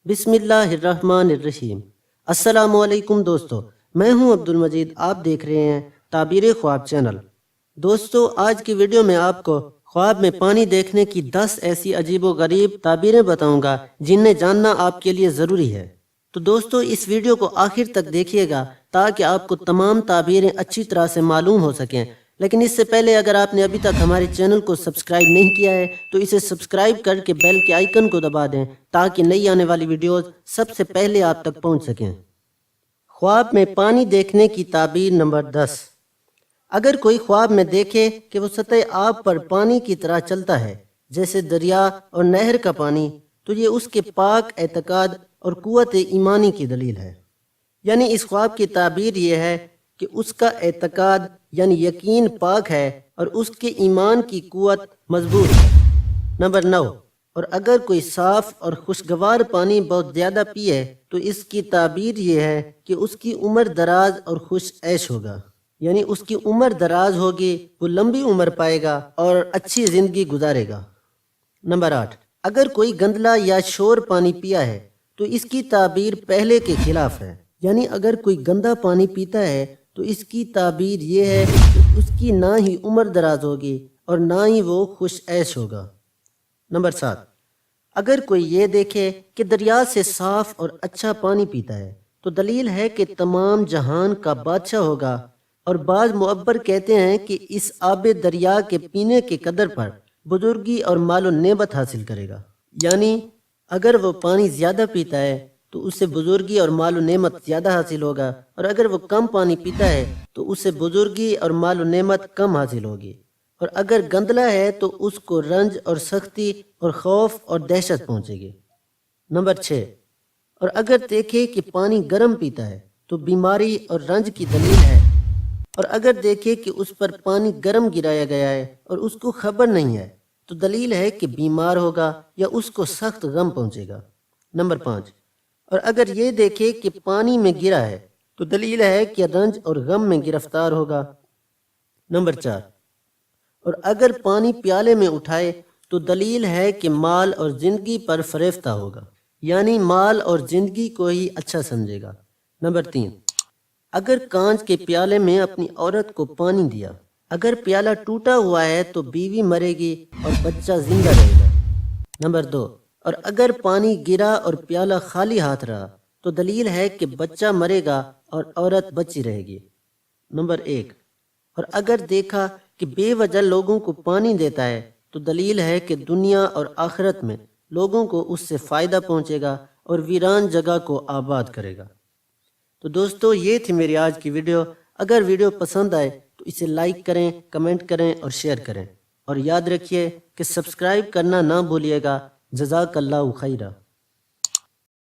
बिस्मिल्लाहिर्रहमानिर्रहीम। अस्सलामुअलैकुम दोस्तों, मैं हूं अब्दुल मजीद। आप देख रहे हैं ताबीर ख्वाब चैनल। दोस्तों, आज की वीडियो में आपको ख्वाब में पानी देखने की 10 ऐसी अजीबो गरीब ताबीरें बताऊंगा जिन्हें जानना आपके लिए ज़रूरी है। तो दोस्तों, इस वीडियो को आखिर तक देखिएगा ताकि आपको तमाम ताबीरें अच्छी तरह से मालूम हो सकें। लेकिन इससे पहले अगर आपने अभी तक हमारे चैनल को सब्सक्राइब नहीं किया है तो इसे सब्सक्राइब करके बेल के आइकन को दबा दें ताकि नई आने वाली वीडियोस सबसे पहले आप तक पहुंच सकें। ख्वाब में पानी देखने की ताबीर नंबर 10। अगर कोई ख्वाब में देखे कि वो सतह आब पर पानी की तरह चलता है जैसे दरिया और नहर का पानी, तो ये उसके पाक एतकाद और कुव्वत ईमानी की दलील है। यानी इस ख्वाब की ताबीर ये है कि उसका एतकाद यानी यकीन पाक है और उसके ईमान की कुव्वत मजबूत है। नंबर 9। और अगर कोई साफ और खुशगवार पानी बहुत ज़्यादा पिए तो इसकी ताबीर ये है कि उसकी उम्र दराज और खुश ऐश होगा। यानी उसकी उम्र दराज होगी, वो लंबी उम्र पाएगा और अच्छी ज़िंदगी गुजारेगा। नंबर 8। अगर कोई गंदला या शोर पानी पिया है तो इसकी ताबीर पहले के खिलाफ है। यानी अगर कोई गंदा पानी पीता है तो इसकी ताबीर ये है कि उसकी ना ही उम्र दराज होगी और ना ही वो खुश ऐश होगा। नंबर 7। अगर कोई ये देखे कि दरिया से साफ और अच्छा पानी पीता है तो दलील है कि तमाम जहान का बादशाह होगा। और बाज़ मुअब्बर कहते हैं कि इस आबे दरिया के पीने के कदर पर बुजुर्गी और मालो नेमत हासिल करेगा। यानी अगर वो पानी ज़्यादा पीता है तो उसे बुजुर्गी और मालो नेमत ज़्यादा हासिल होगा, और अगर वो कम पानी पीता है तो उसे बुजुर्गी और मालो नेमत कम हासिल होगी। और अगर गंदला है तो उसको रंज और सख्ती और खौफ और दहशत पहुंचेगी। नंबर 6। और अगर देखे कि पानी गर्म पीता है तो बीमारी और रंज की दलील है। और अगर देखे कि उस पर पानी गर्म गिराया गया है और उसको खबर नहीं है तो दलील है कि बीमार होगा या उसको सख्त गम पहुंचेगा। नंबर 5। और अगर ये देखे कि पानी में गिरा है तो दलील है कि रंज और गम में गिरफ्तार होगा। नंबर 4। और अगर पानी प्याले में उठाए तो दलील है कि माल और जिंदगी पर फरेफ्ता होगा, यानी माल और जिंदगी को ही अच्छा समझेगा। नंबर 3। अगर कांच के प्याले में अपनी औरत को पानी दिया, अगर प्याला टूटा हुआ है तो बीवी मरेगी और बच्चा जिंदा रहेगा। नंबर 2। और अगर पानी गिरा और प्याला खाली हाथ रहा तो दलील है कि बच्चा मरेगा और औरत बची रहेगी। नंबर 1। और अगर देखा कि बेवजह लोगों को पानी देता है तो दलील है कि दुनिया और आखिरत में लोगों को उससे फ़ायदा पहुंचेगा और वीरान जगह को आबाद करेगा। तो दोस्तों, ये थी मेरी आज की वीडियो। अगर वीडियो पसंद आए तो इसे लाइक करें, कमेंट करें और शेयर करें। और याद रखिए कि सब्सक्राइब करना ना भूलिएगा। जज़ाकल्लाहु खैरा।